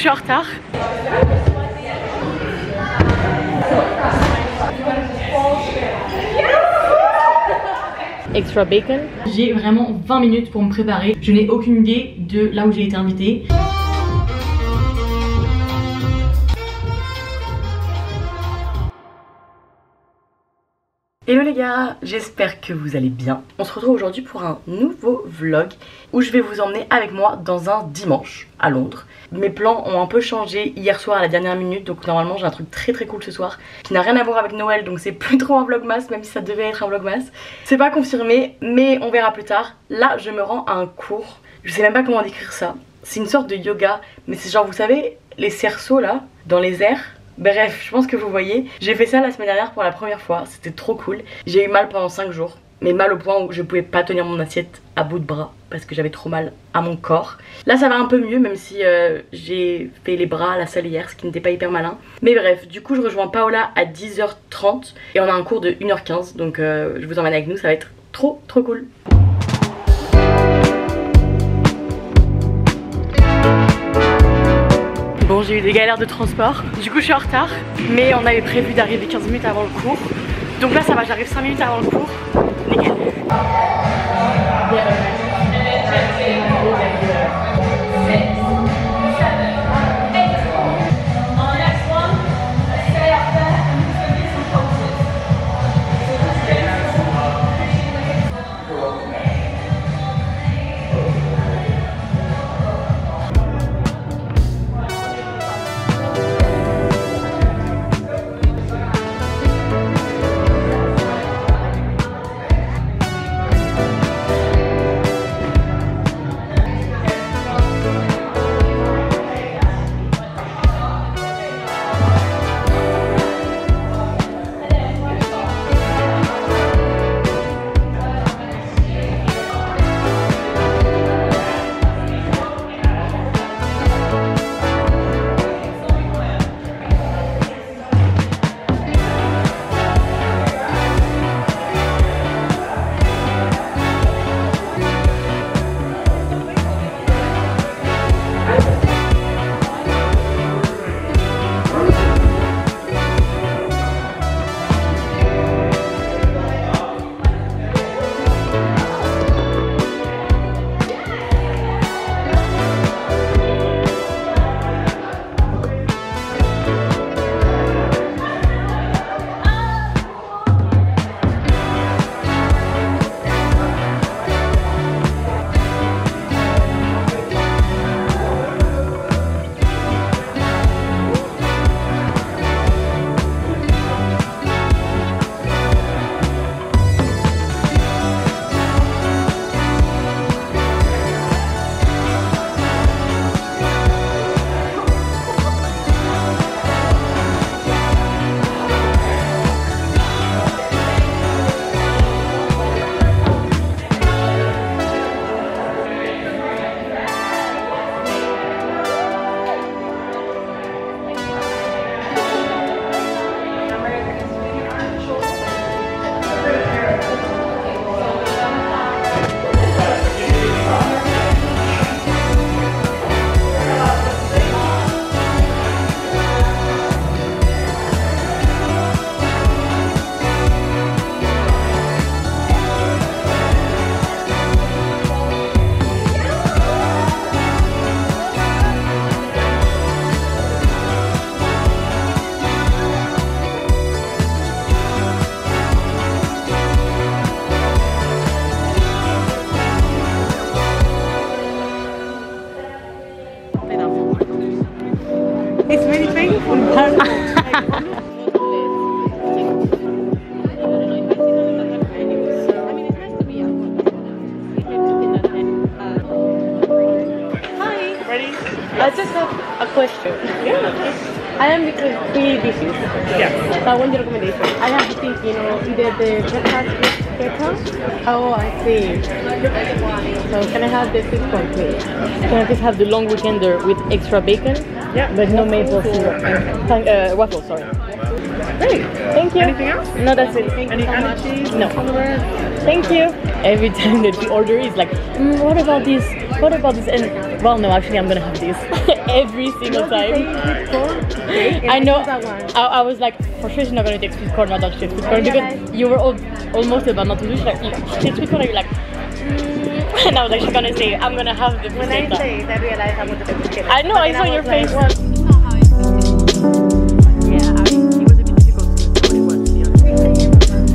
suis en retard. Extra bacon. J'ai vraiment 20 minutes pour me préparer. Je n'ai aucune idée de là où j'ai été invitée. Hello les gars, j'espère que vous allez bien. On se retrouve aujourd'hui pour un nouveau vlog où je vais vous emmener avec moi dans un dimanche à Londres. Mes plans ont un peu changé hier soir à la dernière minute, donc normalement j'ai un truc très cool ce soir qui n'a rien à voir avec Noël, donc c'est plus trop un vlogmas, même si ça devait être un vlogmas. C'est pas confirmé, mais on verra plus tard. Là je me rends à un cours, je sais même pas comment décrire ça. C'est une sorte de yoga, mais c'est genre, vous savez, les cerceaux là, dans les airs. Bref, je pense que vous voyez, j'ai fait ça la semaine dernière pour la première fois, c'était trop cool. J'ai eu mal pendant 5 jours, mais mal au point où je pouvais pas tenir mon assiette à bout de bras parce que j'avais trop mal à mon corps. Là ça va un peu mieux, même si j'ai fait les bras à la salle hier, ce qui n'était pas hyper malin. Mais bref, du coup je rejoins Paola à 10h30 et on a un cours de 1h15, donc je vous emmène avec nous, ça va être trop cool. Bon, j'ai eu des galères de transport, du coup je suis en retard, mais on avait prévu d'arriver 15 minutes avant le cours. Donc là ça va, j'arrive 5 minutes avant le cours. Nickel. It's really painful. Hi. Ready? I just have a question. Yeah, okay. I am pretty busy. Yes. So I want your recommendation. I have to think, you know, either the breakfast with ketchup. Oh, I see. So can I have the sweet corn, please? Can I just have the long weekender with extra bacon? Yeah. But no maple syrup. Waffles, sorry. Great. Thank you. Anything else? No, that's it. Any other cheese? No. On the bread? Thank you. Every time that you order, it's like, what about this? What about this? And well, no, actually, I'm gonna have this every single time. I know. I was like, for sure, she's not gonna take sweet corn, not that shit sweet corn, because you were almost about not to do. She's like, shit sweet corn. You're like, and I was like, she's gonna say, I'm gonna have the. When I say it, I realize I'm gonna take it. I know. I saw your face. Like, Yeah, I mean, it was a bit difficult to know what it was, to be honest.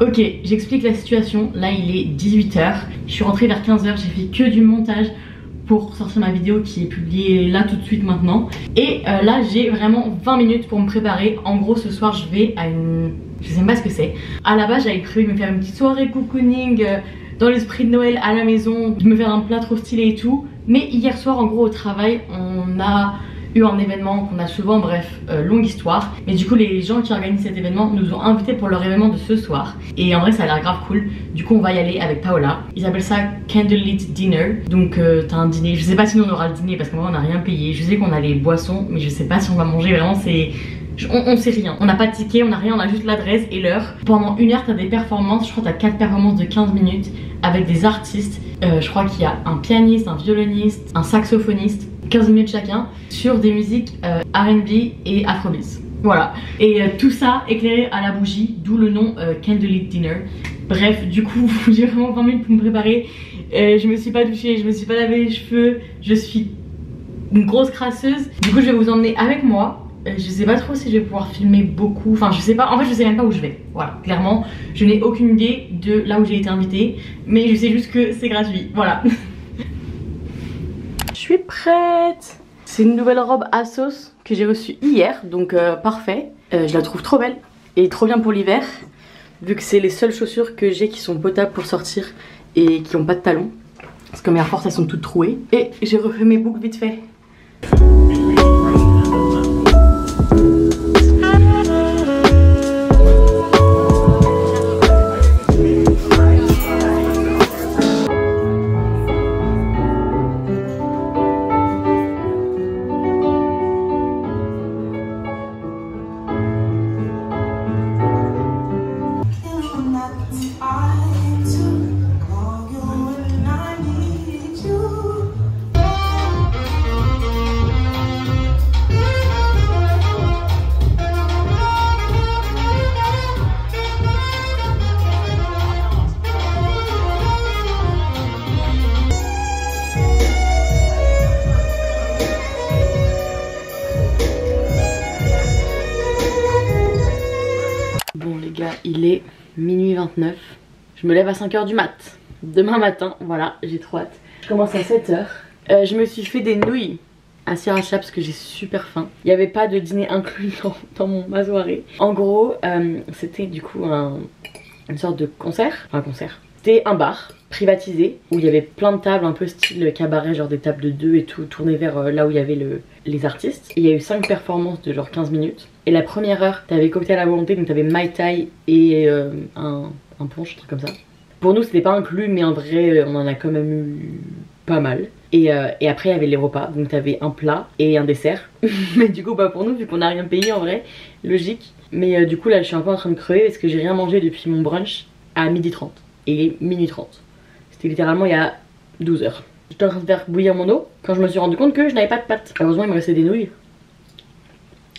Ok, j'explique la situation. Là, il est 18 h. Je suis rentrée vers 15 h. J'ai fait que du montage pour sortir ma vidéo qui est publiée là tout de suite maintenant. Et là, j'ai vraiment 20 minutes pour me préparer. En gros, ce soir, je vais à une... Je sais même pas ce que c'est. À la base, j'avais prévu de me faire une petite soirée cocooning dans l'esprit de Noël à la maison, de me faire un plat trop stylé et tout. Mais hier soir, en gros, au travail, on a eu un événement qu'on a souvent, bref, longue histoire. Mais du coup, les gens qui organisent cet événement nous ont invités pour leur événement de ce soir. Et en vrai, ça a l'air grave cool. Du coup, on va y aller avec Paola. Ils appellent ça Candlelit Dinner. Donc, t'as un dîner. Je sais pas si nous on aura le dîner parce que moi, on n'a rien payé. Je sais qu'on a les boissons, mais je sais pas si on va manger. Vraiment, c'est... On sait rien, on n'a pas de ticket, on n'a rien, on a juste l'adresse et l'heure. Pendant une heure t'as des performances, je crois que t'as 4 performances de 15 minutes avec des artistes. Je crois qu'il y a un pianiste, un violoniste, un saxophoniste, 15 minutes chacun, sur des musiques R&B et Afrobeats. Voilà, et tout ça éclairé à la bougie, d'où le nom Candlelit Dinner. Bref, du coup j'ai vraiment 20 minutes pour me préparer. Je me suis pas douchée, je me suis pas lavé les cheveux, je suis une grosse crasseuse. Du coup je vais vous emmener avec moi. Je sais pas trop si je vais pouvoir filmer beaucoup, enfin je sais pas, en fait je sais même pas où je vais, voilà, clairement je n'ai aucune idée de là où j'ai été invitée, mais je sais juste que c'est gratuit, voilà. Je suis prête. C'est une nouvelle robe Asos que j'ai reçue hier, donc parfait, je la trouve trop belle et trop bien pour l'hiver, vu que c'est les seules chaussures que j'ai qui sont potables pour sortir et qui ont pas de talons, parce que mes Air Force elles sont toutes trouées, et j'ai refait mes boucles vite fait. Il est minuit 29. Je me lève à 5 h du mat. Demain matin, voilà, j'ai trop hâte. Je commence à 7 h. Je me suis fait des nouilles à sriracha parce que j'ai super faim. Il n'y avait pas de dîner inclus dans ma soirée. En gros, c'était du coup une sorte de concert. Enfin, un concert. C'était un bar privatisé où il y avait plein de tables, un peu style cabaret, genre des tables de 2 et tout, tournées vers là où il y avait les artistes. Et il y a eu 5 performances de genre 15 minutes. Et la première heure, t'avais cocktail à la volonté, donc t'avais Mai Tai et un punch, un truc comme ça. Pour nous, c'était pas inclus, mais en vrai, on en a quand même eu pas mal. Et après, il y avait les repas, donc t'avais un plat et un dessert. Mais du coup, bah pour nous, vu qu'on n'a rien payé en vrai, logique. Mais du coup, là, je suis un peu en train de crever parce que j'ai rien mangé depuis mon brunch à 12h30. Et minuit 30. C'était littéralement il y a 12 h. J'étais en train de faire bouillir mon eau quand je me suis rendu compte que je n'avais pas de pâtes. Heureusement, il me restait des nouilles.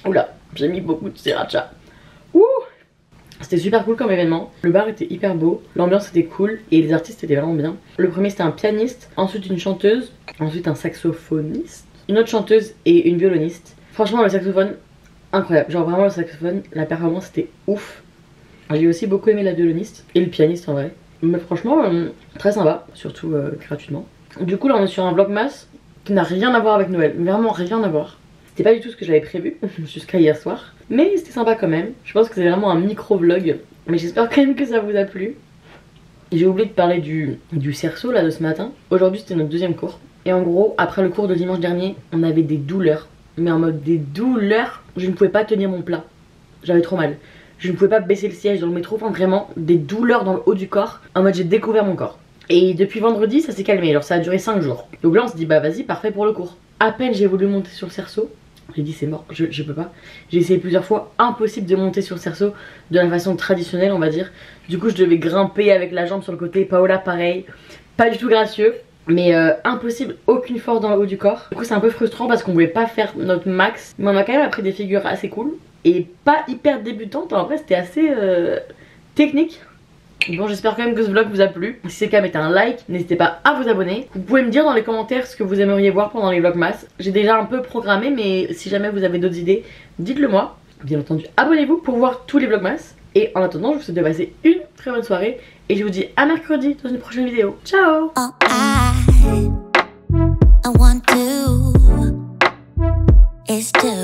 Oula, j'ai mis beaucoup de sriracha. Ouh! C'était super cool comme événement. Le bar était hyper beau, l'ambiance était cool et les artistes étaient vraiment bien. Le premier c'était un pianiste, ensuite une chanteuse, ensuite un saxophoniste, une autre chanteuse et une violoniste. Franchement le saxophone, incroyable. Genre vraiment le saxophone, la performance était ouf. J'ai aussi beaucoup aimé la violoniste et le pianiste en vrai. Mais franchement très sympa, surtout gratuitement. Du coup là on est sur un vlogmas qui n'a rien à voir avec Noël, vraiment rien à voir. C'était pas du tout ce que j'avais prévu jusqu'à hier soir. Mais c'était sympa quand même. Je pense que c'est vraiment un micro vlog. Mais j'espère quand même que ça vous a plu. J'ai oublié de parler du cerceau là de ce matin. Aujourd'hui c'était notre deuxième cours. Et en gros après le cours de dimanche dernier on avait des douleurs. Mais en mode des douleurs. Je ne pouvais pas tenir mon plat. J'avais trop mal. Je ne pouvais pas baisser le siège dans le métro. Enfin vraiment des douleurs dans le haut du corps. En mode j'ai découvert mon corps. Et depuis vendredi ça s'est calmé, alors ça a duré 5 jours. Donc là on se dit bah vas-y, parfait pour le cours. À peine j'ai voulu monter sur le cerceau, j'ai dit c'est mort, je peux pas. J'ai essayé plusieurs fois, impossible de monter sur le cerceau de la façon traditionnelle on va dire. Du coup je devais grimper avec la jambe sur le côté, Paola pareil, pas du tout gracieux. Mais impossible, aucune force dans le haut du corps. Du coup c'est un peu frustrant parce qu'on voulait pas faire notre max. Mais on a quand même appris des figures assez cool. Et pas hyper débutantes, en vrai c'était assez technique. Bon j'espère quand même que ce vlog vous a plu. Si c'est le cas mettez un like, n'hésitez pas à vous abonner. Vous pouvez me dire dans les commentaires ce que vous aimeriez voir pendant les vlogmas. J'ai déjà un peu programmé mais si jamais vous avez d'autres idées, dites-le moi. Bien entendu abonnez-vous pour voir tous les vlogmas. Et en attendant je vous souhaite de passer une très bonne soirée. Et je vous dis à mercredi dans une prochaine vidéo. Ciao. I want to is to